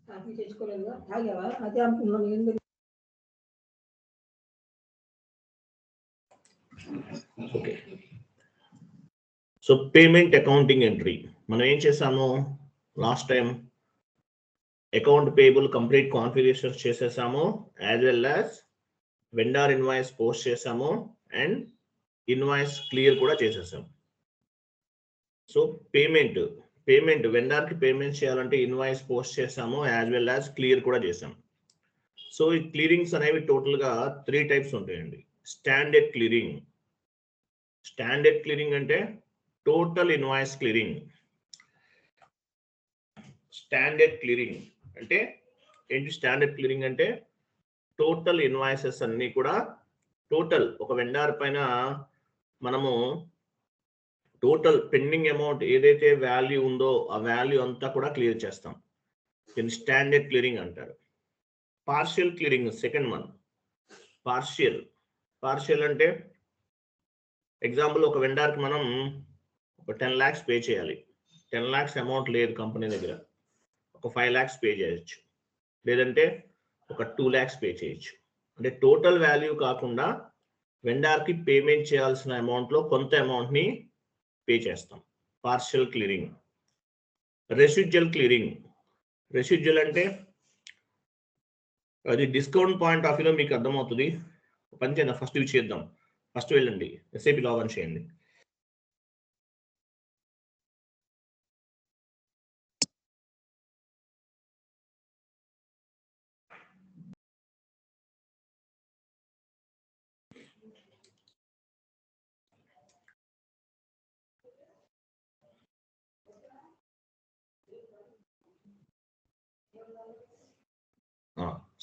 Coffee తెచ్చుకోలేదుగా తాగావా అదే అనుకున్నాను ఏంది okay so payment accounting entry మనం ఏం చేసాము last time account payable complete configurations చేసేసాము as well as vendor invoice post చేసాము అండ్ ఇన్వాయిస్ క్లియర్ కూడా చేసేసాము సో పేమెంట్ వెండర్ కి పేమెంట్ చేయాలంటే ఇన్వాయిస్ పోస్ట్ చేసాము యాజ్ వెల్ యాజ్ క్లియర్ కూడా చేసాము సో ఈ క్లియరింగ్స్ అనేవి టోటల్ గా 3 టైప్స్ ఉంటాయండి స్టాండర్డ్ క్లియరింగ్ అంటే total invoice clearing standard clearing అంటే ఏంటి స్టాండర్డ్ క్లియరింగ్ అంటే టోటల్ ఇన్వాయిసెస్ అన్ని కూడా టోటల్ ఒక వెండర్ పైన మనము టోటల్ పెండింగ్ అమౌంట్ ఏదైతే వాల్యూ ఉందో ఆ వాల్యూ అంతా కూడా క్లియర్ చేస్తాం దీన్ని స్టాండర్డ్ క్లియరింగ్ అంటారు partial clearing second one partial అంటే ఎగ్జాంపుల్ ఒక వెండర్ కి మనం ఒక 10 lakhs పే చేయాలి 10 lakhs అమౌంట్ లేదు కంపెనీ దగ్గర ఒక 5 lakhs పే చేయొచ్చు లేదంటే ఒక 2 lakhs పే చేయొచ్చు అంటే టోటల్ వాల్యూ కాకుండా వెండర్ కి పేమెంట్ చేయాల్సిన అమౌంట్ లో కొంత అమౌంట్ ని పే చేస్తాం పార్షియల్ క్లియరింగ్ రెసిడ్యువల్ అంటే అది డిస్కౌంట్ పాయింట్ ఆఫ్ వ్యూలో మీకు అర్థమవుతుంది పని చేద్దాం ఫస్ట్ ఇవి చేద్దాం ఫస్ట్ వెళ్ళండి ఎస్ఐపి లాగిన్ చేయండి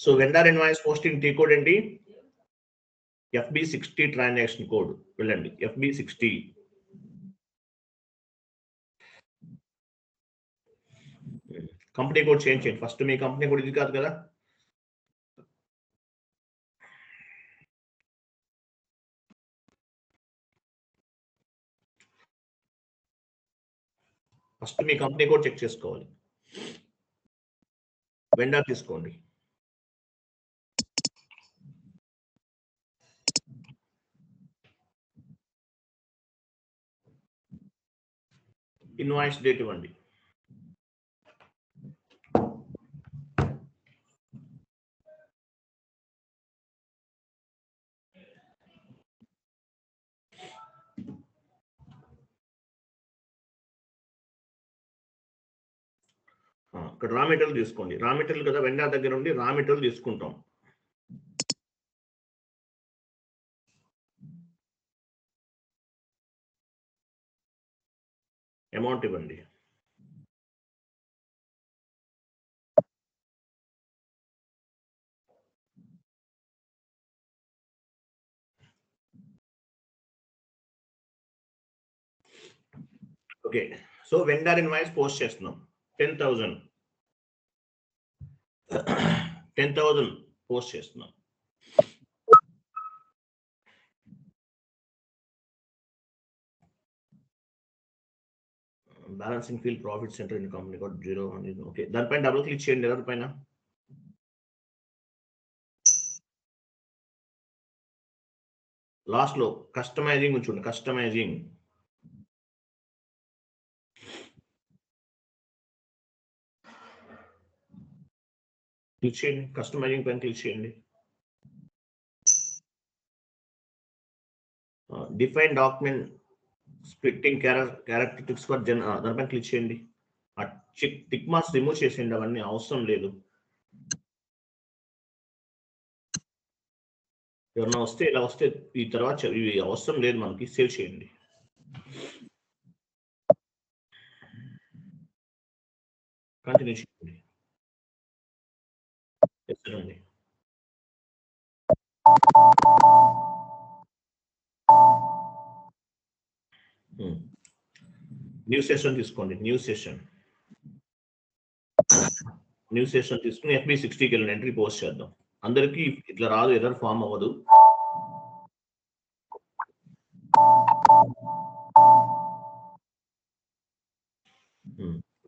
so vendor invoice posting T code ఏంటి FB60 ట్రాన్సాక్షన్ కోడ్ వెళ్ళండి FB60 కంపెనీ కోడ్ చేంజ్ చేయండి ఫస్ట్ మీ కంపెనీ కోడ్ ఇది కాదు కదా ఫస్ట్ మీ కంపెనీ కోడ్ చెక్ చేసుకోవాలి వెండర్ తీసుకోండి ఇన్వాయిస్ డేట్ ఇవ్వండి ఇక్కడ రా మెటీరియల్ తీసుకోండి రా మెటీరియల్ కదా వెండర్ దగ్గర ఉండి రా మెటీరియల్ తీసుకుంటాం అమౌంట్ ఇవ్వండి okay so vendor invoice post చేస్తున్నాం 10,000 పోస్ట్ చేస్తున్నాం balancing field profit centre in company code 0 okay దానిపైన డబుల్ క్లిక్ చేయండి ఎర్రర్ పైన లాస్ట్ లో కస్టమైజింగ్ ఉంచండి కస్టమైజింగ్ క్లిక్ చేయండి కస్టమైజింగ్ పైన క్లిక్ చేయండి define document splitting characteristics for దానిపైన క్లిక్ చేయండి ఆ టిక్ మార్క్స్ రిమూవ్ చేసేయండి అవన్నీ అవసరం లేదు ఎవరన్నా వస్తే ఇలా వస్తే ఈ తర్వాత ఇవి అవసరం లేదు మనకి సేవ్ చేయండి కంటిన్యూ చేయండి అండి న్యూ సెషన్ తీసుకోండి న్యూ సెషన్ తీసుకుని FB60కి వెళ్ళండి ఎంట్రీ పోస్ట్ చేద్దాం అందరికీ ఇట్లా రాదు ఎర్రర్ ఫామ్ అవ్వదు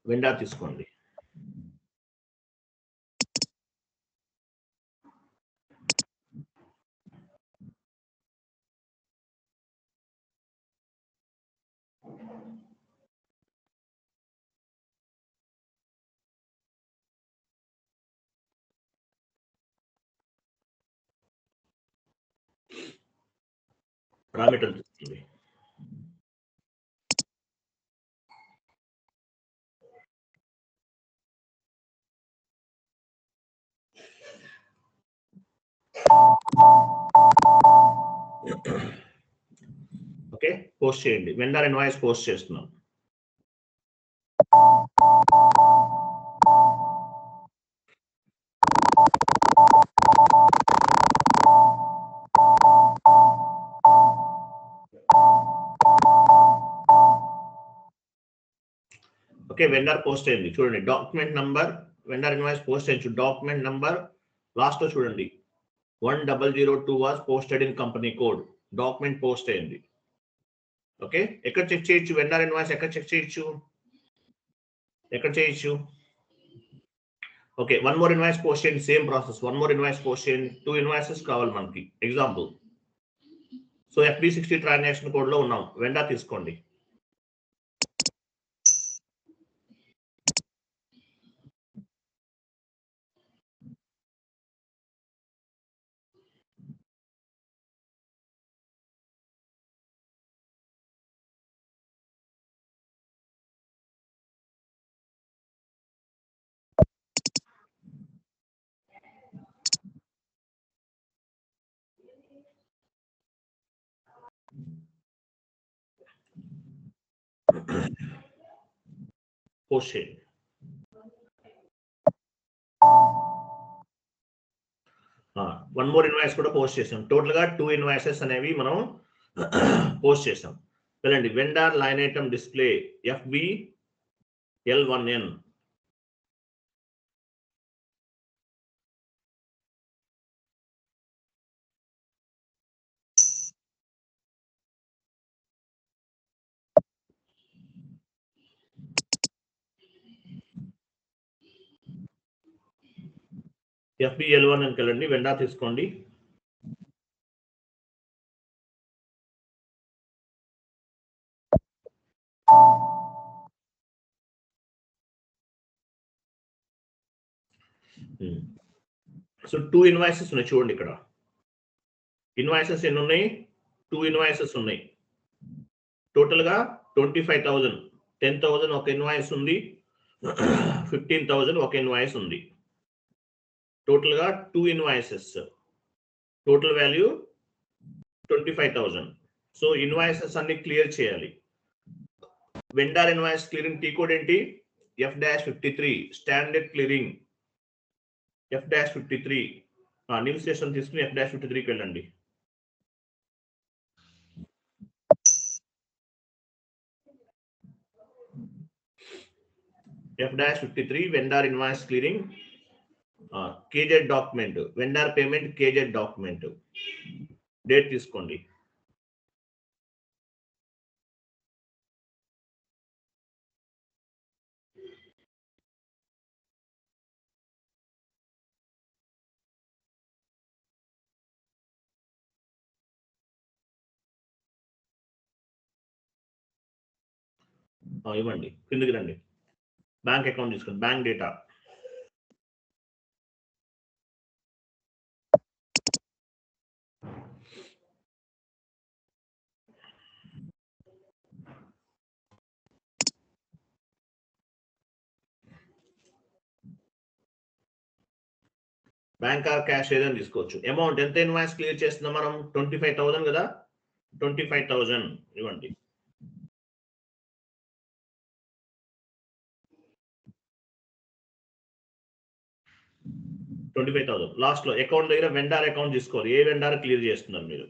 వెండర్ తీసుకోండి రా మెటీరియల్ తీసుకుంది. ఓకే, పోస్ట్ చేయండి. వెండర్ ఇన్వాయిస్ పోస్ట్ చేస్తున్నాం. ఓకే, వెండర్ పోస్ట్ అయింది చూడండి. Document number vendor invoice post అయ్యింది. డాక్యుమెంట్ నంబర్ లాస్ట్ లో చూడండి 1002 was posted in company code. Document post అయింది. ఓకే, ఎక్కడ చెక్ చేయొచ్చు? వెండర్ ఇన్వాయిస్ ఎక్కడ చెక్ చేయొచ్చు? ఎక్కడ చేయొచ్చు? Okay, one more invoice post చేయండి. Same process. One more invoice post చేయండి. 2 ఇన్వాయిసెస్ కావాలి మనకి. Example, so FB60 transaction code లో ఉన్నాం. వెండర్ తీసుకోండి. పోస్ట్ చేయండి. వన్ మోర్ ఇన్వాయిస్ కూడా పోస్ట్ చేసాం. టోటల్ గా 2 ఇన్వాయిసెస్ అనేవి మనం పోస్ట్ చేసాం. వెళ్ళండి, vendor line item display FBL1N. FBL1N వెళ్ళండి, వెండర్ తీసుకోండి. సో 2 ఇన్వాయిసెస్ ఉన్నాయి చూడండి. ఇక్కడ ఇన్వాయిసెస్ ఎన్ని ఉన్నాయి? 2 ఇన్వాయిసెస్ ఉన్నాయి. టోటల్ గా 25,000. 10,000 ఒక ఇన్వాయిస్ ఉంది. 15,000 ఒక ఇన్వాయిస్ ఉంది. టోటల్ గా 2 invoices. Total value 25,000. So invoices అన్ని క్లియర్ చేయాలి. Vendor invoice clearing T code ఏంటి? F-53 standard clearing. F-53 new station తీసుకుని F-53కి వెళ్ళండి. F-53 vendor invoice clearing KZ document. Vendor payment KZ document. Date తీసుకోండి. ఇవ్వండి, కిందకి రండి. బ్యాంక్ అకౌంట్ తీసుకోండి. Bank data. Bank or cash ఏదైనా తీసుకోవచ్చు. అమౌంట్ ఎంత ఇన్వాయిస్ క్లియర్ చేస్తున్నాం మనం? 25,000 కదా. 25,000 ఇవ్వండి. లాస్ట్ లో అకౌంట్ దగ్గర వెండర్ అకౌంట్ తీసుకోవాలి. ఏ వెండర్ క్లియర్ చేస్తున్నారు మీరు?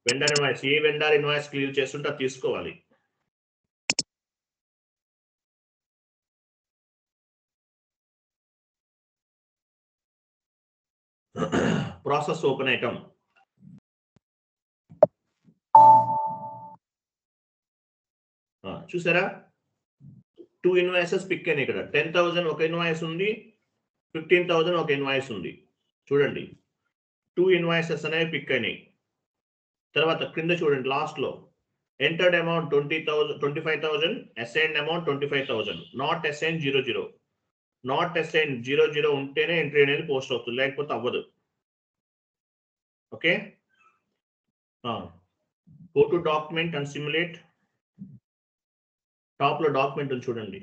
వెండర్ ఇన్వాయిస్, ఏ వెండర్ ఇన్వాయిస్ క్లియర్ చేస్తుంటే అది తీసుకోవాలి. Process open item. చూసారా? 2 ఇన్వాయిసెస్ పిక్ అయినాయి. ఇక్కడ 10,000 ఒక ఇన్వాయిస్ ఉంది. 15,000 ఒక ఇన్వాయిస్ ఉంది. చూడండి, 2 ఇన్వాయిసెస్ అనేవి పిక్ అయినాయి. తర్వాత క్రింద చూడండి, లాస్ట్ లో entered amount 25,000, assigned amount 25,000, not assign 00. Not assign 00 ఉంటేనే ఎంట్రీ అనేది పోస్ట్ అవుతుంది, లేకపోతే అవ్వదు. Okay, Go to document and simulate. Top లో డాక్యుమెంట్ చూడండి,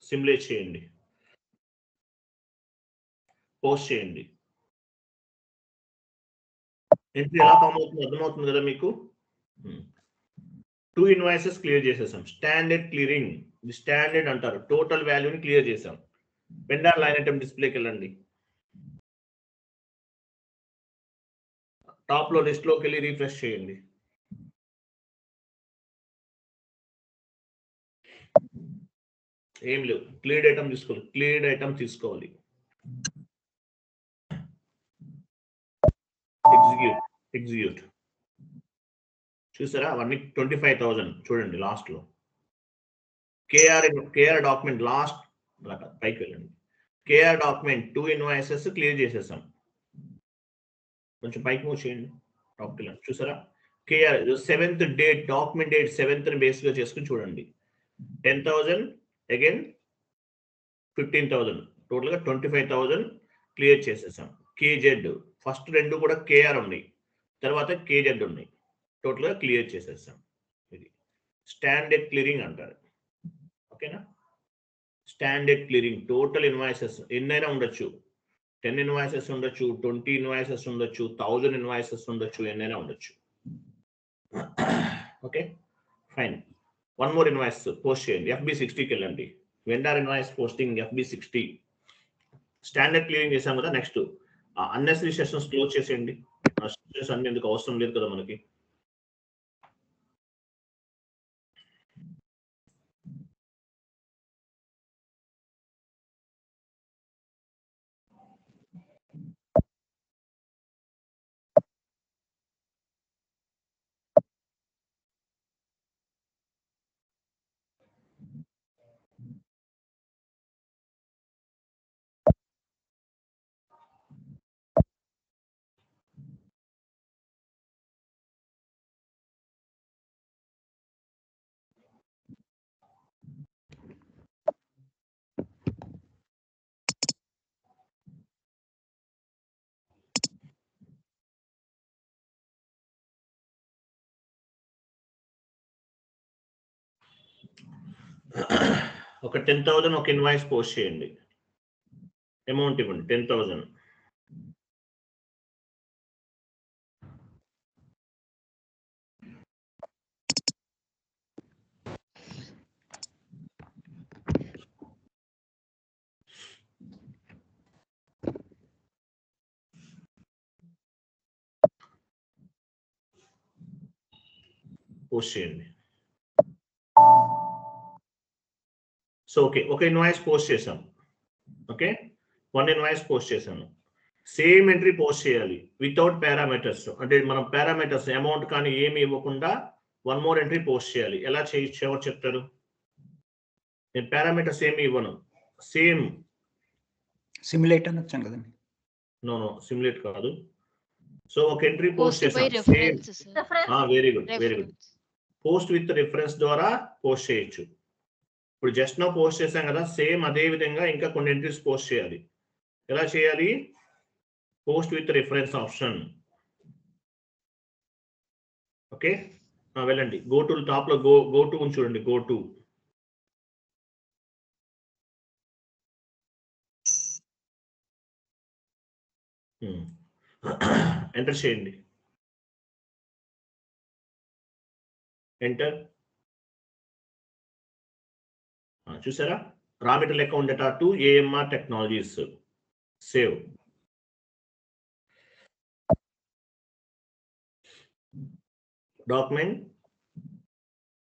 సిమ్యులేట్ చేయండి, పోస్ట్ చేయండి. ఎంట్రీ ఎలా ఫామ్ అవుతుంది అర్థమవుతుంది కదా మీకు. 2 ఇన్వాయిసెస్ క్లియర్ చేసేసాం. స్టాండర్డ్ క్లియరింగ్, ఇది స్టాండర్డ్ అంటారు. టోటల్ వాల్యూని క్లియర్ చేసాం. వెండర్ లైన్ ఐటమ్ డిస్ప్లేకి వెళ్ళండి. టాప్ లో లిస్ట్ లోకి వెళ్ళి రీఫ్రెష్ చేయండి. ఏం లేవు, క్లియర్డ్ ఐటమ్ తీసుకోవాలి, క్లియర్డ్ ఐటమ్ తీసుకోవాలి. ఎగ్జిక్యూట్ చూసారా, అవన్నీ 25,000 చూడండి లాస్ట్ లో. కేఆర్ డాక్యుమెంట్ లాస్ట్ పైకి వెళ్ళండి. కేఆర్ డాక్యుమెంట్ 2 ఇన్వాయిసెస్ క్లియర్ చేసేసాం. కొంచెం పైకి మూవ్ చేయండి, టాప్కి వెళ్ళండి. చూసారా, KR 7th date, document date 7th base గా చేసుకుని చూడండి. 10,000 అగైన్ 15,000, టోటల్ గా 25,000 క్లియర్ చేసేసాం. కేజెడ్ ఫస్ట్ 2 కూడా కేఆర్ ఉన్నాయి, తర్వాత కేజెడ్ ఉన్నాయి, టోటల్ గా క్లియర్ చేసేసాం. ఇది స్టాండర్డ్ క్లియరింగ్ అంటారు. ఓకేనా, స్టాండర్డ్ క్లియరింగ్. టోటల్ ఇన్వాయిసెస్ ఎన్నైనా ఉండొచ్చు, 10 ఇన్వాయిసెస్ ఉండొచ్చు, 20 ఇన్వాయిసెస్ ఉండొచ్చు, 1000 ఇన్వాయిసెస్ ఉండొచ్చు, ఎన్నైనా ఉండొచ్చు. Okay fine. 1 more invoice post చేయండి. FB60కి వెళ్ళండి. Vendor invoice posting FB60 standard clearing చేసాం కదా. నెక్స్ట్ అన్నెసరీ సెషన్స్ క్లోజ్ చేసేయండి. సెషన్స్ అన్ని ఎందుకు అవసరం లేదు కదా మనకి. ఒక 10,000 ఒక ఇన్వాయిస్ పోస్ట్ చేయండి. అమౌంట్ ఇవ్వండి 10,000. పోస్ట్ చేయండి. సో ఓకే, ఒక ఇన్వాయిస్ పోస్ట్ చేసాం. ఓకే, 1 ఇన్వాయిస్ పోస్ట్ చేశాను. సేమ్ ఎంట్రీ పోస్ట్ చేయాలి వితౌట్ పారామీటర్స్. అంటే మనం పారామీటర్స్ అమౌంట్ కానీ ఏమి ఇవ్వకుండా 1 మోర్ ఎంట్రీ పోస్ట్ చేయాలి. ఎలా చేయొచ్చు ఎవరు చెప్తారు? నేను పారామీటర్స్ ఏమి ఇవ్వను. సేమ్ సిమ్యులేట్ అని వచ్చాను కదండి. నో సిమ్యులేట్ కాదు. సో ఒక ఎంట్రీ పోస్ట్ చేసాం. Same very good, very good. Post with reference ద్వారా పోస్ట్ చేయొచ్చు. ఇప్పుడు జస్ట్ నో పోస్ట్ చేసాం కదా, సేమ్ అదే విధంగా ఇంకా కొన్ని ఎంట్రీస్ పోస్ట్ చేయాలి. ఎలా చేయాలి? Post with reference option. Okay, వెళ్ళండి. గో టు టాప్ లో గో టు చూడండి. గో టు ఎంటర్ చేయండి. ఎంటర్. చూసారా, raw material account data to AMR technologies. Save. Document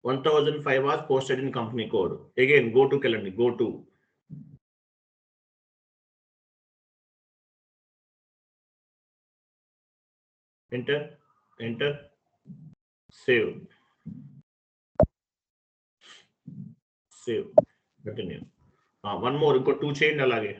1005 was posted in company code. Again go to వెళ్ళండి. go to enter save continue. One more, ఇంకో 2 చేయండి అలాగే.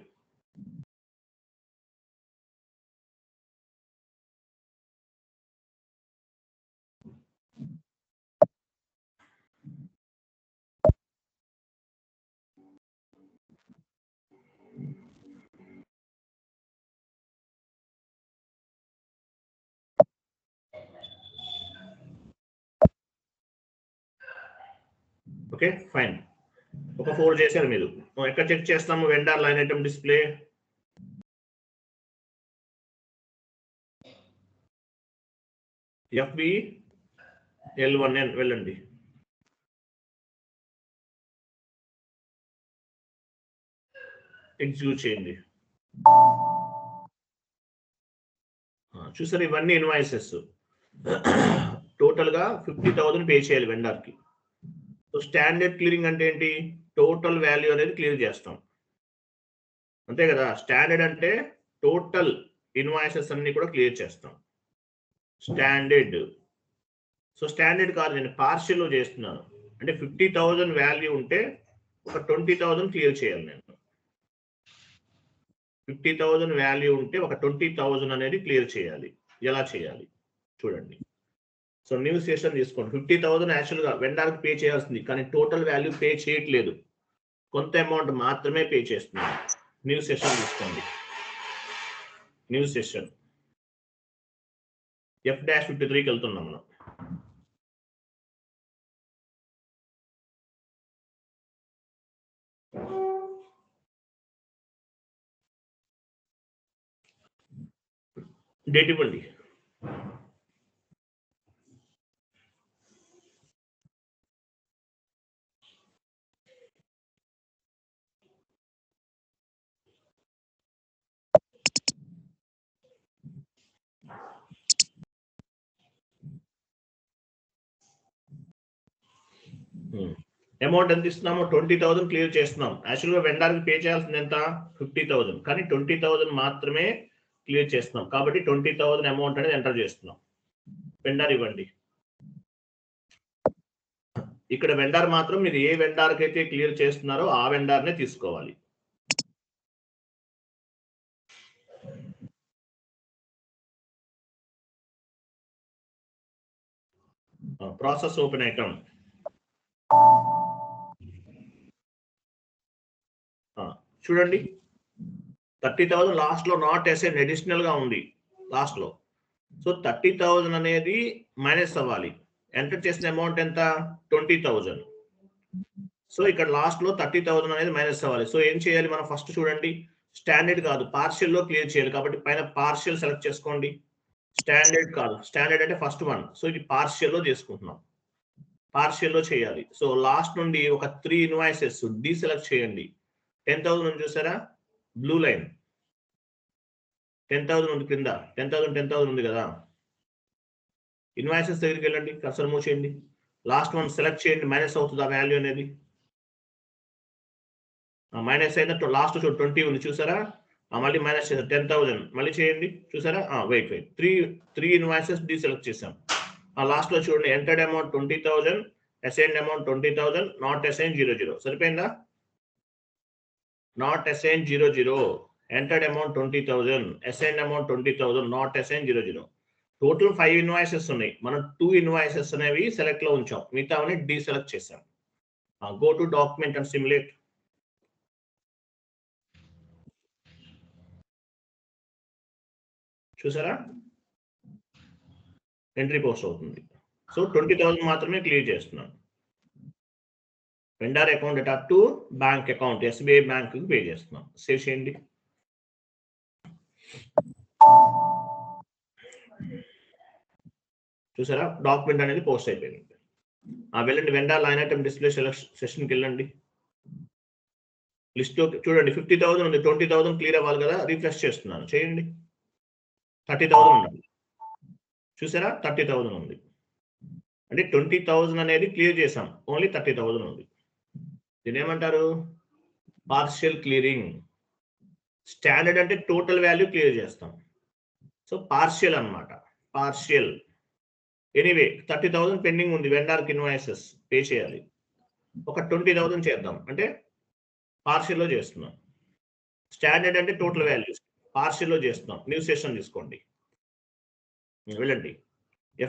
Okay fine. ఒక 4 చేశారు మీరు. ఎక్కడ చెక్ చేస్తాము vendor line item display? FBL1N వెళ్ళండి. ఎగ్జిక్యూట్ చేయండి. చూసారు ఇవన్నీ ఇన్వాయిసెస్. టోటల్ గా 50,000 పే చేయాలి వెండర్ కి. సో స్టాండర్డ్ క్లియరింగ్ అంటే ఏంటి? టోటల్ వాల్యూ అనేది క్లియర్ చేస్తాం, అంతే కదా. స్టాండర్డ్ అంటే టోటల్ ఇన్వాయిసెస్ అన్ని కూడా క్లియర్ చేస్తాం. స్టాండర్డ్. సో స్టాండర్డ్ కాదు, నేను పార్షియల్ లో చేస్తున్నాను. అంటే 50,000 వాల్యూ ఉంటే ఒక 20,000 క్లియర్ చేయాలి నేను. 50,000 వాల్యూ ఉంటే ఒక 20,000 అనేది క్లియర్ చేయాలి. ఎలా చేయాలి చూడండి. సో న్యూ సెషన్ తీసుకోండి. 50,000 యాక్చువల్గా వెండర్కి పే చేయాల్సింది, కానీ టోటల్ వాల్యూ పే చేయట్లేదు, కొంత అమౌంట్ మాత్రమే పే చేస్తున్నాను. న్యూ సెషన్ తీసుకోండి. న్యూ సెషన్ F-53కి వెళ్తున్నాం మనం. డేట్ ఇవ్వండి. అమౌంట్ ఎంత ఇస్తున్నాము? 20,000 క్లియర్ చేస్తున్నాం. యాక్చువల్గా వెండర్కి పే చేయాల్సింది ఎంత? 50,000, కానీ 20,000 మాత్రమే క్లియర్ చేస్తున్నాం, కాబట్టి 20,000 అమౌంట్ అనేది ఎంటర్ చేస్తున్నాం. వెండర్ ఇవ్వండి. ఇక్కడ వెండర్ మాత్రం మీరు ఏ వెండర్కి అయితే క్లియర్ చేస్తున్నారో ఆ వెండర్నే తీసుకోవాలి. Process open item. చూడండి 30,000 లాస్ట్ లో నాట్ అసైన్ అడిషనల్ గా ఉంది లాస్ట్ లో. సో 30,000 అనేది మైనస్ అవ్వాలి. ఎంటర్ చేసిన అమౌంట్ ఎంత? 20,000. సో ఇక్కడ లాస్ట్ లో 30,000 అనేది మైనస్ అవ్వాలి. సో ఏం చేయాలి మనం? ఫస్ట్ చూడండి, స్టాండర్డ్ కాదు పార్షియల్ లో క్లియర్ చేయాలి, కాబట్టి పైన పార్షియల్ సెలెక్ట్ చేసుకోండి. స్టాండర్డ్ కాదు, స్టాండర్డ్ అంటే ఫస్ట్ వన్. సో ఇది పార్షియల్ లో చేసుకుంటున్నాం, పార్షియల్ లో చేయాలి. సో లాస్ట్ నుండి ఒక 3 ఇన్వాయిసెస్ డీసెలెక్ట్ చేయండి. 10,000 ఉంది చూసారా, బ్లూ లైన్ 10,000 ఉంది కింద. 10,000 ఉంది కదా. ఇన్వాయిసెస్ దగ్గరికి వెళ్ళండి, కర్సర్ మూవ్ చేయండి, లాస్ట్ వన్ సెలెక్ట్ చేయండి. మైనస్ అవుతుంది ఆ వాల్యూ అనేది. మైనస్ అయిన లాస్ట్ 20 ఉంది చూసారా, మళ్ళీ మైనస్ చేశారు 10,000. మళ్ళీ చేయండి, చూసారా. వెయిట్ 3 ఇన్వాయిసెస్ డీసెలెక్ట్ చేసాం. లాస్ట్ లో చూడండి, entered amount 20,000, assigned amount 20,000, not assign 00. సరిపోయిందా? Not assign 00, entered amount 20,000, assigned amount 20,000, not assign 00. Total 5 invoices ఉన్నాయి, మనం 2 ఇన్వాయిసెస్ అనేవి సెలెక్ట్ లో ఉంచాం, మిగతావని డీసెలెక్ట్ చేసాం. Go to document and simulate. చూసారా, ఎంట్రీ పోస్ట్ అవుతుంది. సో 20,000 మాత్రమే క్లియర్ చేస్తున్నాను. Vendor account attack to bank account, SBI bank కి పే చేస్తున్నాం. సేవ్ చేయండి. చూసారా, డాక్యుమెంట్ అనేది పోస్ట్ అయిపోయింది. వెళ్ళండి వెండర్ లైన్ ఐటమ్ డిస్ప్లే సెషన్కి వెళ్ళండి. లిస్ట్ లో చూడండి 50,000 ఉంది, 20,000 క్లియర్ అవ్వాలి కదా. రిఫ్రెష్ చేస్తున్నాను, చేయండి. 30,000 ఉండాలి. చూసారా, 30,000 ఉంది. అంటే 20,000 అనేది క్లియర్ చేసాం, ఓన్లీ 30,000 ఉంది. దీని ఏమంటారు? Partial clearing. స్టాండర్డ్ అంటే టోటల్ వాల్యూ క్లియర్ చేస్తాం, సో పార్షియల్ అన్నమాట, పార్షియల్. ఎనీవే 30,000 పెండింగ్ ఉంది, వెండర్కి ఇన్వాయిసెస్ పే చేయాలి. ఒక 20,000 చేద్దాం, అంటే పార్షియల్ లో చేస్తున్నాం. స్టాండర్డ్ అంటే టోటల్ వాల్యూస్, పార్షియల్ లో చేస్తున్నాం. న్యూ సెషన్ తీసుకోండి, వెళ్ళండి.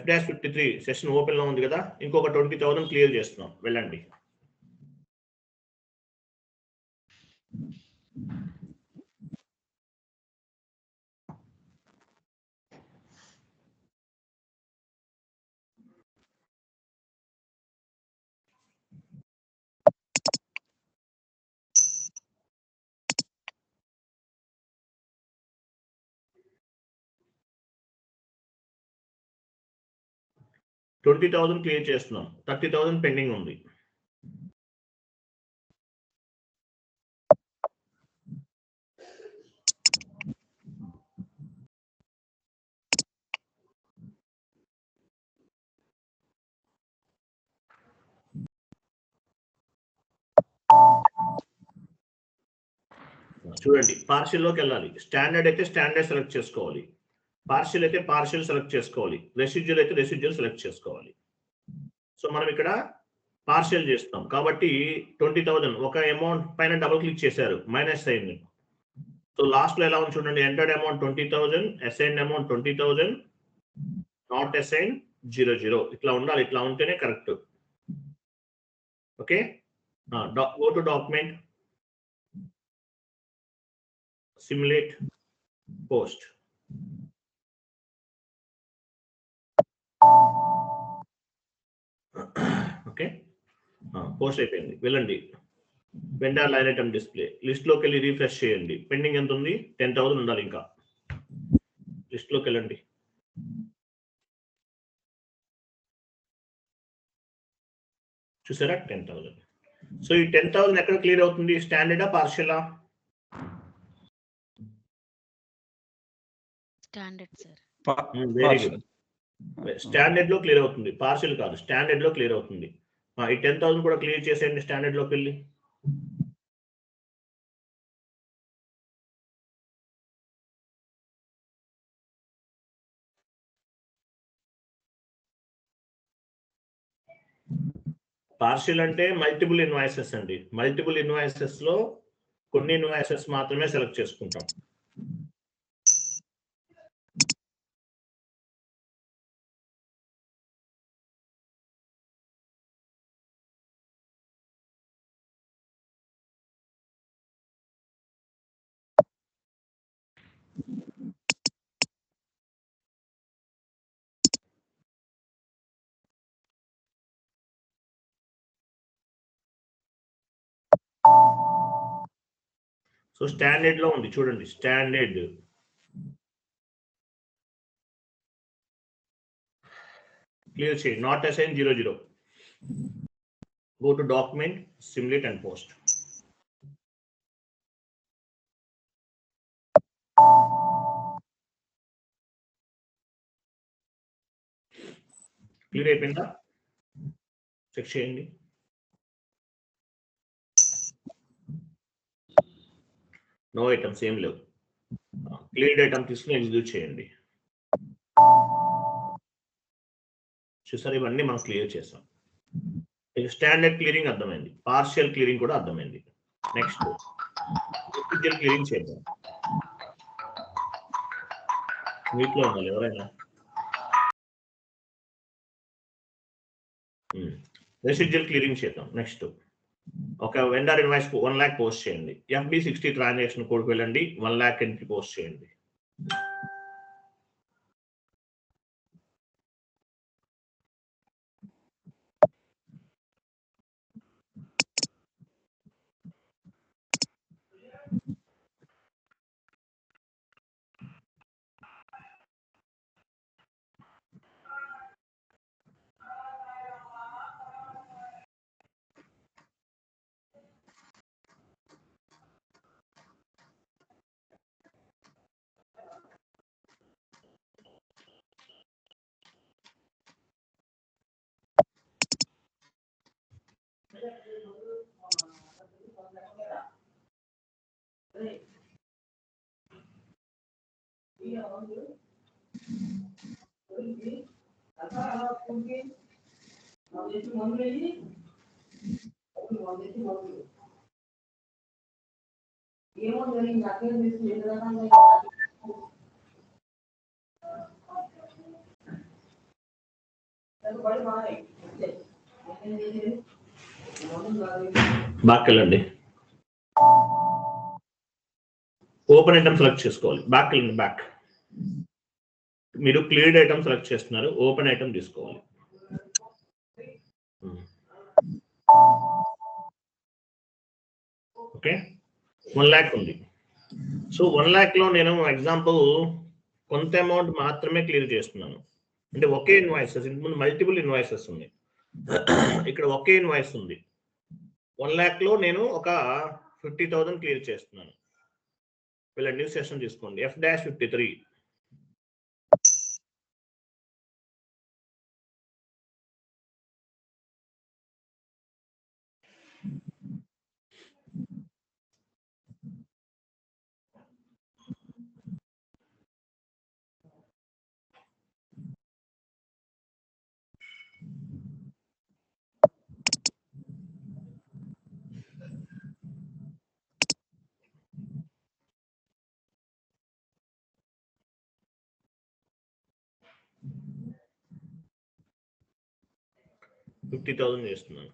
F-53 సెషన్ ఓపెన్ లో ఉంది కదా, ఇంకొక 20,000 క్లియర్ చేస్తున్నాం. వెళ్ళండి. 20,000 క్లియర్ చేస్తున్నాం, 30,000 పెండింగ్ ఉంది. చూడండి, పార్షియల్లోకి వెళ్ళాలి. స్టాండర్డ్ అయితే స్టాండర్డ్ సెలెక్ట్ చేసుకోవాలి, పార్షియల్ అయితే పార్షియల్ సెలెక్ట్ చేసుకోవాలి, రెసిడ్యువల్ అయితే రెసిడ్యువల్ సెలెక్ట్ చేసుకోవాలి. సో మనం ఇక్కడ పార్షియల్ చేస్తాం కాబట్టి 20,000 ఒక అమౌంట్ పైన డబుల్ క్లిక్ చేశారు, మైనస్ అయింది. సో లాస్ట్ లో ఎలా ఉంది చూడండి, entered amount 20,000, assigned amount 20,000, not assign 00. ఇట్లా ఉండాలి, ఇట్లా ఉంటేనే correct. Okay, go to document, simulate post. Okay, post అయిపోయింది. వెళ్ళండి, vendor line item display list లోకి వెళ్ళి రీఫ్రెష్ చేయండి. పెండింగ్ ఎంత ఉంది? 10,000 ఉండాలి. ఇంకా లిస్ట్ లోకి వెళ్ళండి. చూసారా 10,000. సో ఈ 10,000 ఎక్కడ క్లియర్ అవుతుంది? స్టాండర్డా పార్షియలా? Standard sir. Very good. Standard లో క్లియర్ అవుతుంది, పార్షియల్ కాదు, స్టాండర్డ్ లో క్లియర్ అవుతుంది. ఈ 10,000 కూడా క్లియర్ చేసేయండి స్టాండర్డ్ లోకి వెళ్ళి. పార్షియల్ అంటే మల్టిపుల్ ఇన్వాయిసెస్ అండి. మల్టిపుల్ ఇన్వాయిసెస్ లో కొన్ని ఇన్వాయిసెస్ మాత్రమే సెలెక్ట్ చేసుకుంటాం. సో స్టాండర్డ్ లో ఉంది చూడండి, స్టాండర్డ్. క్లియర్ చేయండి, not assign 00. Go to document, simulate and post. Clear అయిపోయిందా? చెక్ చేయండి. నో ఐటమ్స్ ఏం లేవు. క్లియర్డ్ ఐటమ్ తీసుకుని ఎగ్జిక్యూట్ చేయండి. చూసారు, ఇవన్నీ మనం క్లియర్ చేసాం. స్టాండర్డ్ క్లియరింగ్ అర్థమైంది, పార్షియల్ క్లియరింగ్ కూడా అర్థమైంది. నెక్స్ట్ రెసిడ్యువల్ క్లియరింగ్ చేద్దాం. వీటిలో ఉండాలి ఎవరైనా. రెసిడ్యువల్ క్లియరింగ్ చేద్దాం. నెక్స్ట్ ఒక వెండర్ ఇన్వాయిస్ 1 lakh పోస్ట్ చేయండి. FB60 ట్రాన్సాక్షన్ కోడ్కి వెళ్ళండి, 1 lakh ఎంట్రీ పోస్ట్ చేయండి. బ్యాక్ వెళ్ళండి, ఓపెన్ ఐటమ్ సెలెక్ట్ చేసుకోవాలి. బ్యాక్ వెళ్ళండి, బ్యాక్. మీరు క్లియర్డ్ ఐటమ్ సెలెక్ట్ చేస్తున్నారు, ఓపెన్ ఐటమ్ తీసుకోవాలి. ఓకే, 1 lakh ఉంది. సో 1 lakh లో నేను ఎగ్జాంపుల్ కొంత అమౌంట్ మాత్రమే క్లియర్ చేస్తున్నాను. అంటే ఒకే ఇన్వాయిసెస్, ఇంతకుముందు మల్టిపుల్ ఇన్వాయిసెస్ ఉన్నాయి, ఇక్కడ ఒకే ఇన్వాయిస్ ఉంది. 1 lakh లో నేను ఒక 50,000 క్లియర్ చేస్తున్నాను. వీళ్ళ న్యూ సెషన్ తీసుకోండి, F-53. $50,000 చేస్తున్నాను.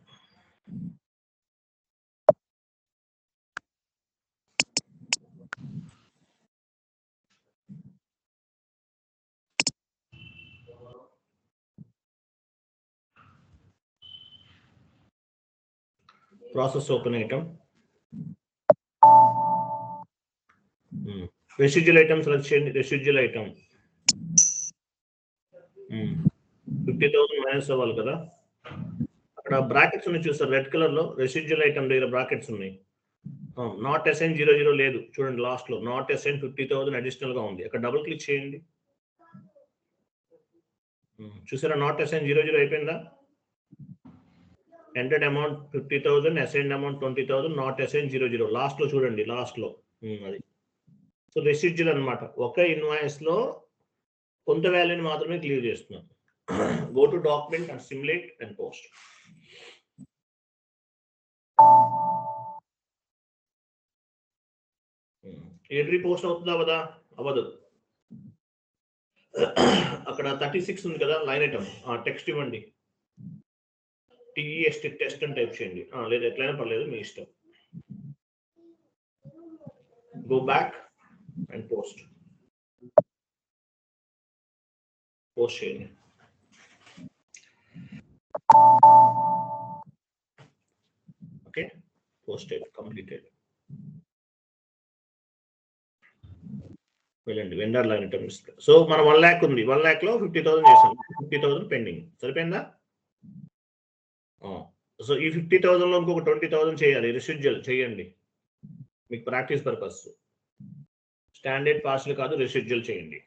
Process open item, residual item select చేయండి. రెసిడ్యువల్ ఐటమ్ 50,000 మైనస్ అవ్వాలి కదా. అక్కడ బ్రాకెట్స్ ఉన్నాయి చూస్తారు రెడ్ కలర్ లో, రెసిడ్యువల్ ఐటమ్ దగ్గర బ్రాకెట్స్ ఉన్నాయి. నాట్ అసైన్ 00 లేదు చూడండి, లాస్ట్ లో నాట్ అసైన్ 50,000 అడిషనల్ గా ఉంది. అక్కడ డబుల్ క్లిక్ చేయండి. చూసారా, నాట్ అసైన్ 00 అయిపోయిందా. Entered amount 50,000, assigned amount 20,000, not assign 00 last లో చూడండి, లాస్ట్ లో అది. సో రెసిడ్యువల్ అన్నమాట, ఒక ఇన్వాయిస్ లో కొంత వాల్యూని మాత్రమే క్లియర్ చేస్తున్నాం. Go to document and simulate and post. Entry post అవుతుందా అవదా? అవ్వదు. అక్కడ 36 ఉంది కదా లైన్ ఐటమ్, టెక్స్ట్ ఇవ్వండి. TEST టెస్ట్ అని టైప్ చేయండి, లేదు ఎట్లయినా పర్లేదు మీ ఇష్టం. గో బ్యాక్ అండ్ పోస్ట్ చేయండి. Okay, posted completed. వెళ్ళండి వెండర్ లైన్ ఐటమ్. సో మన 1 lakh ఉంది, 1 lakh లో 50,000 చేసాం, 50,000 పెండింగ్. సరిపోయిందా? సో ఈ 50,000 లో ఇంకొక 20,000 చేయాలి, రెసిడ్యువల్ చేయండి మీకు ప్రాక్టీస్ పర్పస్. స్టాండర్డ్ పార్షల్ కాదు, రెసిడ్యువల్ చేయండి.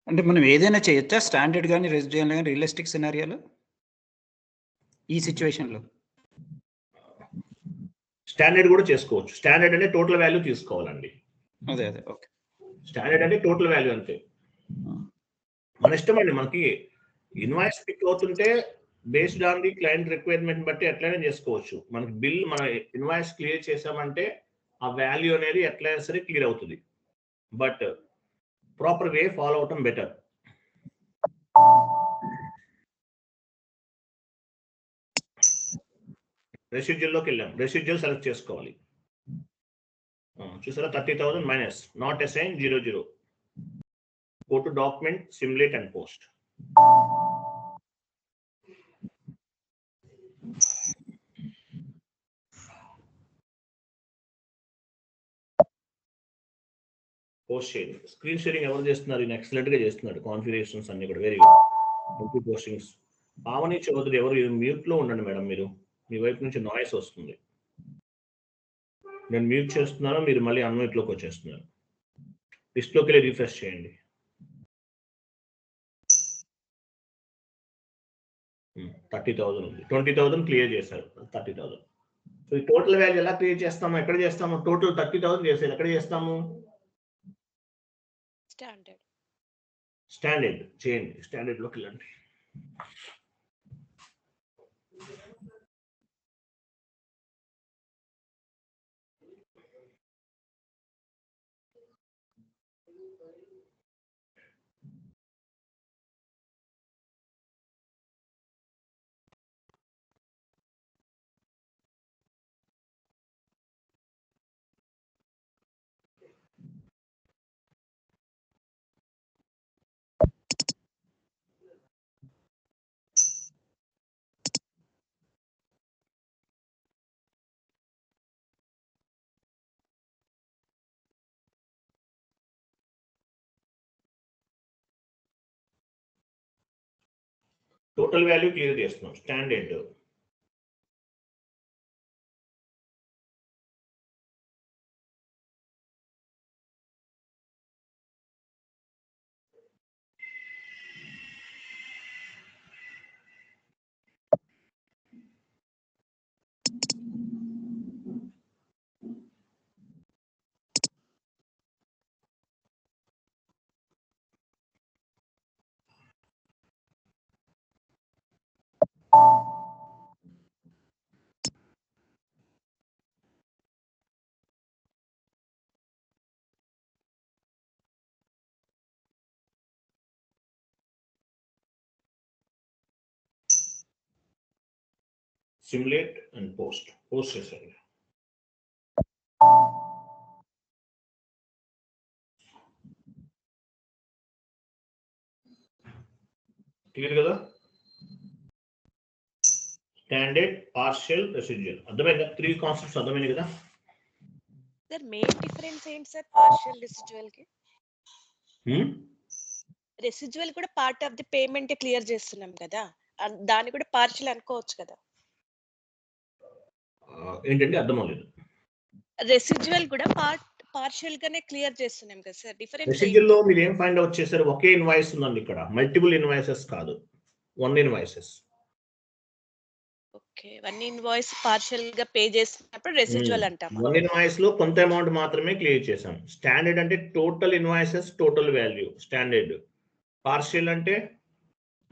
అంటే మనం ఏదైనా చేయొచ్చా, స్టాండర్డ్ కానీ రెసిడ్యువల్ కానీ రియలిస్టిక్ సినారియోలో ఈ సిచ్యువేషన్లో? స్టాండర్డ్ కూడా చేసుకోవచ్చు. స్టాండర్డ్ అంటే టోటల్ వాల్యూ తీసుకోవాలండి. అదే ఓకే. స్టాండర్డ్ అంటే టోటల్ వాల్యూ అంతే, మన ఇష్టం అండి. మనకి ఇన్వాయిస్ పిక్ అవుతుంటే based on the client requirement బట్టి ఎట్లయినా చేసుకోవచ్చు. మనకి బిల్, మన ఇన్వాయిస్ క్లియర్ చేసామంటే ఆ వాల్యూ అనేది ఎట్లయినా సరే క్లియర్ అవుతుంది. బట్ ప్రాపర్ వే ఫాలో అవటం బెటర్. రెసిడ్యువల్ లోకి వెళ్ళాం, రెసిడ్యువల్ సెలెక్ట్ చేసుకోవాలి. చూసారా, 30,000 minus, not assign 00. Go to document, simulate and post. Post చేయండి. స్క్రీన్ షేరింగ్ ఎవరు చేస్తున్నారు? ఎక్సలెంట్ గా చేస్తున్నాడు. కాన్ఫిగరేషన్స్ అన్ని కూడా very good. Postings. Pavani Chowdary ఎవరు? మ్యూట్ లో ఉండండి మేడం, మీరు మీ వైపు నుంచి నాయిస్ వస్తుంది. నేను మ్యూట్ చేస్తున్నాను, మీరు మళ్ళీ అన్మ్యూట్ లోకి వచ్చేస్తున్నారు. లిస్ట్లోకి వెళ్ళి రిఫ్రెష్ చేయండి. 30,000 ఉంది, 20,000 క్లియర్ చేశారు. 30,000. సో ఈ టోటల్ వాల్యూ ఎలా క్లియర్ చేస్తాము? ఎక్కడ చేస్తాము? టోటల్ 30,000 చేసేది ఎక్కడ చేస్తాము? స్టాండర్డ్ చేయండి, స్టాండర్డ్ లోకి వెళ్ళండి. టోటల్ వాల్యూ క్లియర్ చేస్తున్నాం. స్టాండర్డ్ సిమ్యులేట్ అండ్ పోస్ట్ చేశాను. క్లియర్ కదా? స్టాండర్డ్, పార్షియల్, రెసిడ్యువల్ అర్థమైందా? 3 కాన్సెప్ట్స్ అర్థమైంది కదా? సార్ మెయిన్ డిఫరెన్స్ ఏంటి సార్ పార్షియల్ రెసిడ్యువల్ కి? రెసిడ్యువల్ కూడా part of the payment clear చేస్తున్నాం కదా, దాన్ని కూడా పార్షియల్ అనుకోవచ్చు కదా? ఏంటంటే అర్థం అవ్వలేదు. రెసిడ్యువల్ కూడా పార్షియల్ గానే క్లియర్ చేస్తున్నాం కదా సార్, డిఫరెన్స్ రెసిడ్యువల్ లో మీరు ఏం ఫైండ్ అవుట్ చేశారు? ఒకే ఇన్వాయిస్ ఉందండి ఇక్కడ, మల్టిపుల్ ఇన్వాయిసెస్ కాదు, 1 ఇన్వాయిసెస్. ఓకే, 1 ఇన్వాయిస్ పార్షియల్ గా పే చేసినప్పుడు రెసిడ్యువల్ అంటాం. 1 ఇన్వాయిస్ లో కొంత అమౌంట్ మాత్రమే క్లియర్ చేసాం. స్టాండర్డ్ అంటే total invoices, total value standard. Partial అంటే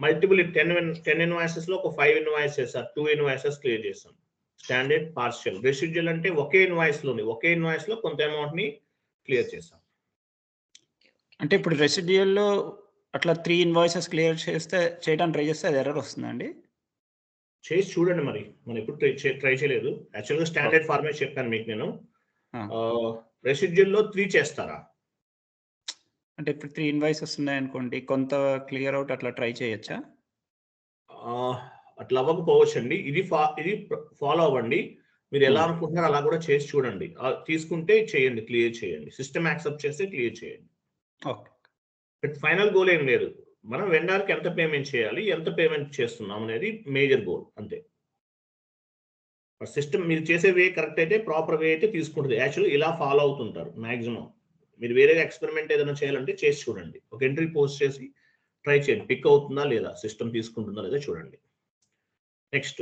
మల్టిపుల్ 10 ఇన్వాయిసెస్ లో ఒక 5 ఇన్వాయిసెస్ 2 ఇన్వాయిసెస్ క్లియర్ చేసాం. Standard, partial. రెసిడ్యువల్ అంటే ఒకే ఇన్వాయిస్ లో కొంత అమౌంట్ ని క్లియర్ చేసాం. అంటే ఇప్పుడు రెసిడ్యువల్ లో అట్లా 3 ఇన్వాయిసెస్ క్లియర్ చేయడానికి ట్రై చేస్తే అది ఎర్రర్ వస్తుందండి? చేసి చూడండి, మరి మనం ఎప్పుడు ట్రై చేయలేదు. యాక్చువల్గా స్టాండర్డ్ ఫార్మేట్ చెప్పాను మీకు నేను. రెసిడ్యువల్ లో 3 చేస్తారా? అంటే ఇప్పుడు 3 ఇన్వాయిసెస్ ఉన్నాయనుకోండి, కొంత క్లియర్ అవుట్ అట్లా ట్రై చేయొచ్చా? అట్లా అవ్వకపోవచ్చు అండి. ఇది ఫాలో అవ్వండి. మీరు ఎలా అనుకుంటున్నారు అలా కూడా చేసి చూడండి. తీసుకుంటే చేయండి, క్లియర్ చేయండి. సిస్టమ్ యాక్సెప్ట్ చేస్తే క్లియర్ చేయండి. బట్ ఫైనల్ గోల్ ఏం లేదు. మనం వెండర్కి ఎంత పేమెంట్ చేయాలి, ఎంత పేమెంట్ చేస్తున్నాం అనేది మేజర్ గోల్ అంతే. సిస్టమ్ మీరు చేసే వే కరెక్ట్ అయితే, ప్రాపర్ వే అయితే తీసుకుంటుంది. యాక్చువల్లీ ఇలా ఫాలో అవుతుంటారు మాక్సిమం. మీరు వేరేగా ఎక్స్పెరిమెంట్ ఏదైనా చేయాలంటే చేసి చూడండి. ఒక ఎంట్రీ పోస్ట్ చేసి ట్రై చేయండి, పిక్ అవుతుందా లేదా, సిస్టమ్ తీసుకుంటుందా లేదా చూడండి. నెక్స్ట్,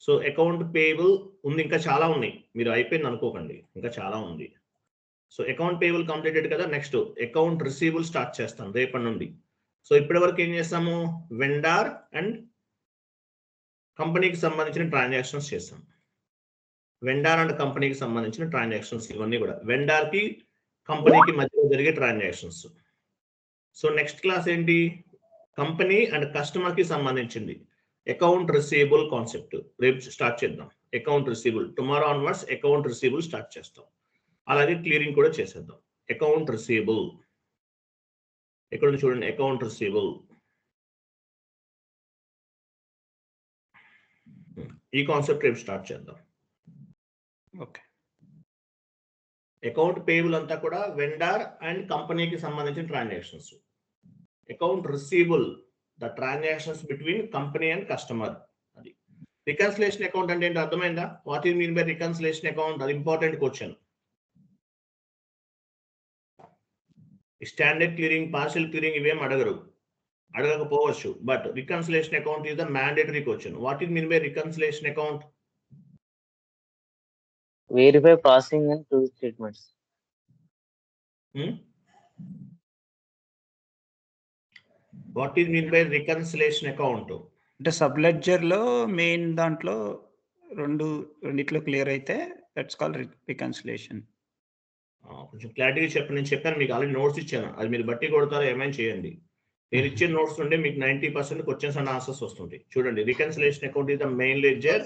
సో అకౌంట్ పేయబుల్ ఉంది, ఇంకా చాలా ఉన్నాయి. మీరు అయిపోయింది అనుకోకండి, ఇంకా చాలా ఉంది. సో అకౌంట్ పేయబుల్ కంప్లీటెడ్ కదా. నెక్స్ట్ అకౌంట్ రిసీవబుల్ స్టార్ట్ చేస్తాను రేపటి నుండి. సో ఇప్పటి వరకు ఏం చేస్తాము? వెండార్ అండ్ కంపెనీకి సంబంధించిన ట్రాన్సాక్షన్స్ చేస్తాం. వెండార్ అండ్ కంపెనీకి సంబంధించిన ట్రాన్సాక్షన్స్ ఇవన్నీ కూడా వెండార్కి కంపెనీకి మధ్యలో జరిగే ట్రాన్సాక్షన్స్. సో నెక్స్ట్ క్లాస్ ఏంటి? కంపెనీ అండ్ కస్టమర్కి సంబంధించింది అకౌంట్ రిసీవబుల్ కాన్సెప్ట్ రేపు స్టార్ట్ చేద్దాం. Account receivable tomorrow onwards account receivable start చేస్తాం. అలాగే క్లియరింగ్ కూడా చేసేద్దాం. అకౌంట్ రిసీవబుల్ ఎక్కడ ఉంది చూడండి, అకౌంట్ రిసీవబుల్. ఈ కాన్సెప్ట్ రేపు స్టార్ట్ చేద్దాం. ఓకే. అకౌంట్ పేయబుల్ అంతా కూడా వెండర్ అండ్ కంపెనీకి సంబంధించిన transactions. Account receivable the transactions between company and customer. అది రికన్సిలేషన్ అకౌంట్ అంటే ఏంటో అర్థమైందా? What is mean by reconciliation account? అది important question. Standard clearing, partial clearing ఇవేం అడగకపోవచ్చు. But reconciliation account is the mandatory question. What is mean by reconciliation account? Verify processing and true statements. What is mean by reconciliation account? అంటే sub ledger లో main దాంట్లో రెండిట్లో clear అయితే that's called reconciliation. కొంచెం క్లారిటీగా చెప్పండి. నేను చెప్పాను మీకు, ఆల్రెడీ నోట్స్ ఇచ్చాను. అది మీరు బట్టి కొడతారో ఏమైనా చేయండి. నేను ఇచ్చిన నోట్స్ నుండి మీకు 90% క్వశ్చన్స్ అండ్ ఆన్సర్స్ వస్తుంది. చూడండి, reconciliation account is the main ledger,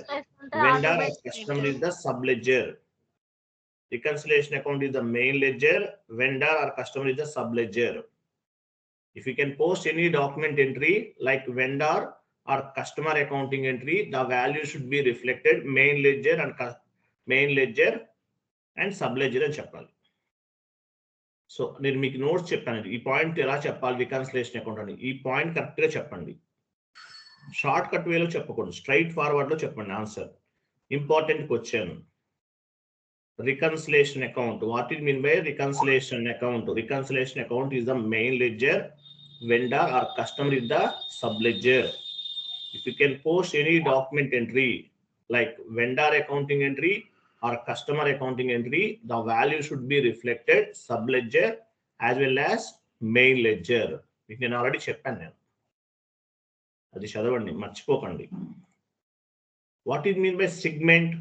vendor customer is the sub ledger. Reconciliation account is the main ledger, vendor or customer is the sub ledger. If you can post any document entry like vendor or customer accounting entry, the value should be reflected main ledger and sub ledger అని చెప్పాలి. So నేను మీకు notes చెప్పాను, ఈ point ఎలా చెప్పాలి reconciliation account అని. ఈ పాయింట్ కరెక్ట్ గా చెప్పండి. షార్ట్ కట్ వేలో చెప్పకూడదు, స్ట్రైట్ ఫార్వర్డ్ లో చెప్పండి answer. Important question. reconciliation account. What is mean by reconciliation account? Reconciliation account is the main ledger, vendor or customer is the sub ledger. If you can post any document entry like vendor accounting entry or customer accounting entry, the value should be reflected sub ledger as well as main ledger. మీకు నేను already చెప్పాను, నేను అది చదవండి మర్చిపోకండి. What is mean by segment?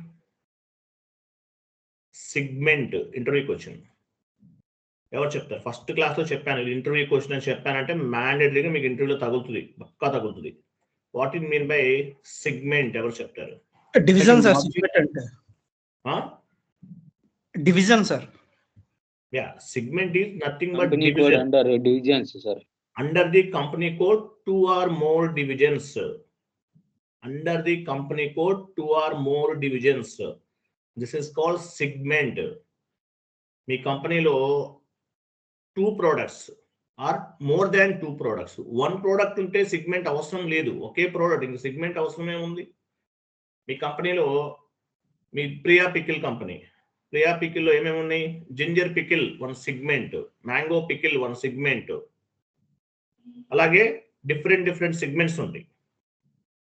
Segment interview question ఎవరు చెప్తారు? First class లో చెప్పాను, ఇంటర్వ్యూ క్వశ్చన్ అని చెప్పానంటే మ్యాండేటరీగా మీకు ఇంటర్వ్యూలో తగులుతుంది, పక్కా తగులుతుంది. What it mean by segment ఎవరు చెప్తారు? Division sir. Division sir. Yeah, segment is nothing but Company code under divisions, sir. Under the company code 2 or more divisions. Under the company code 2 or more divisions. This is called segment. మీ కంపెనీలో 2 products or more than 2 products. 1 product ఉంటే segment అవసరం లేదు, ఒకే product ఇంక segment అవసరమే ఉంది. మీ కంపెనీలో మీ Priya pickle company, Priya పికిల్లో ఏమేమి ఉన్నాయి? Ginger pickle 1 segment, mango pickle 1 segment. అలాగే డిఫరెంట్ సిగ్మెంట్స్ ఉంటాయి,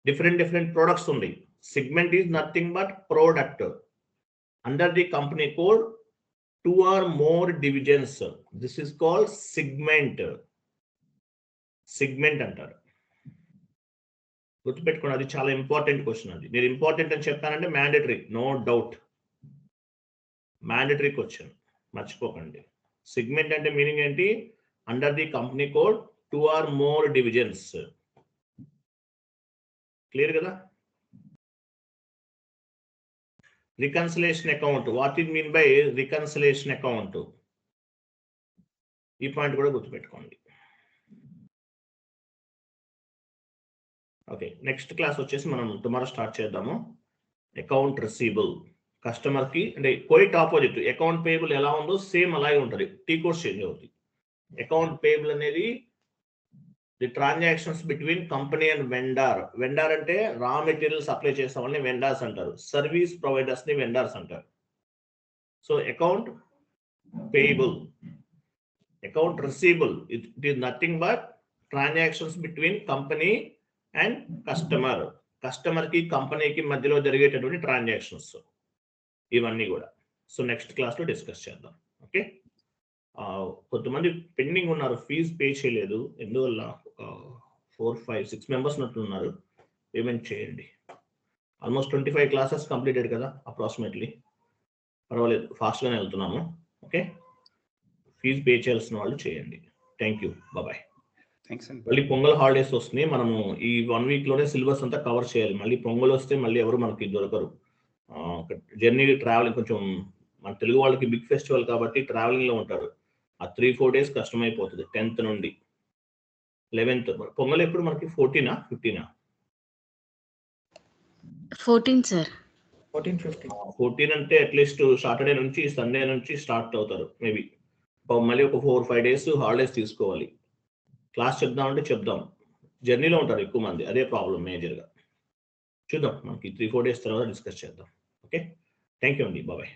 డిఫరెంట్ ప్రొడక్ట్స్ ఉన్నాయి. Segment is nothing but product. Under the company code 2 or more divisions. This is called segment. Segment అంటారు. గుర్తుపెట్టుకోండి, అది చాలా ఇంపార్టెంట్ క్వశ్చన్. అది నేను ఇంపార్టెంట్ అని చెప్పానంటే mandatory, no doubt, mandatory question, మర్చిపోకండి. సిగ్మెంట్ అంటే మీనింగ్ ఏంటి? Under the company code 2 or more divisions. Clear కదా? reconciliation account. What it mean by reconciliation account? ఈ పాయింట్ కూడా గుర్తుపెట్టుకోండి. ఓకే, నెక్స్ట్ క్లాస్ వచ్చేసి మనం టుమారో స్టార్ట్ చేద్దాము. Account receivable. కస్టమర్ కి అంటే క్వైట్ ఆపోజిట్. అకౌంట్ పేయబుల్ ఎలా ఉందో సేమ్ అలాగే ఉంటుంది, టీ కోడ్స్ చేంజ్ అవుతుంది. అకౌంట్ పేయబుల్ అనేది the transactions between company and vendor. Vendor అంటే రా మెటీరియల్ సప్లై చేసే వాళ్ళని వెండార్స్ అంటారు, సర్వీస్ ప్రొవైడర్స్ ని వెండార్స్ అంటారు. So account payable. Account receivable it is nothing but transactions between company and customer. Customer కి కంపెనీకి మధ్యలో జరిగేటటువంటి ట్రాన్సాక్షన్స్ ఇవన్నీ కూడా. సో నెక్స్ట్ క్లాస్ లో డిస్కస్ చేద్దాం. ఓకే, కొంతమంది పెండింగ్ ఉన్నారు, ఫీజు పే చేయలేదు. ఎందువల్ల? 4, 5, 6 మెంబర్స్ ఉన్నట్టున్నారు. పేమెంట్ చేయండి. ఆల్మోస్ట్ 25 క్లాసెస్ కంప్లీటెడ్ కదా అప్రాక్సిమేట్లీ. పర్వాలేదు, ఫాస్ట్గానే వెళ్తున్నాము. ఓకే, ఫీజు పే చేయాల్సిన వాళ్ళు చేయండి. Thank you, bye. మళ్ళీ పొంగల్ హాలిడేస్ వస్తున్నాయి. మనము ఈ 1 week లోనే సిలబస్ అంతా కవర్ చేయాలి. మళ్ళీ పొంగల్ వస్తే మళ్ళీ ఎవరు మనకి దొరకరు. జర్నీ ట్రావెలింగ్ కొంచెం, మన తెలుగు వాళ్ళకి బిగ్ ఫెస్టివల్ కాబట్టి ట్రావెలింగ్ లో ఉంటారు. ఆ 3-4 days కష్టమైపోతుంది. 10th నుండి 11th. పొంగల్ ఎప్పుడు మనకి 14 15? 14 సార్. 14 అంటే అట్లీస్ట్ సాటర్డే నుంచి సండే నుంచి స్టార్ట్ అవుతారు. మేబీ మళ్ళీ ఒక 4-5 days హాలిడేస్ తీసుకోవాలి. క్లాస్ చెప్దామంటే చెప్దాం, జర్నీలో ఉంటారు ఎక్కువ మంది, అదే ప్రాబ్లం మేజర్గా. చూద్దాం, మనకి 3-4 days తర్వాత డిస్కస్ చేద్దాం. ఓకే, థ్యాంక్ యూ అండి, బాయ్.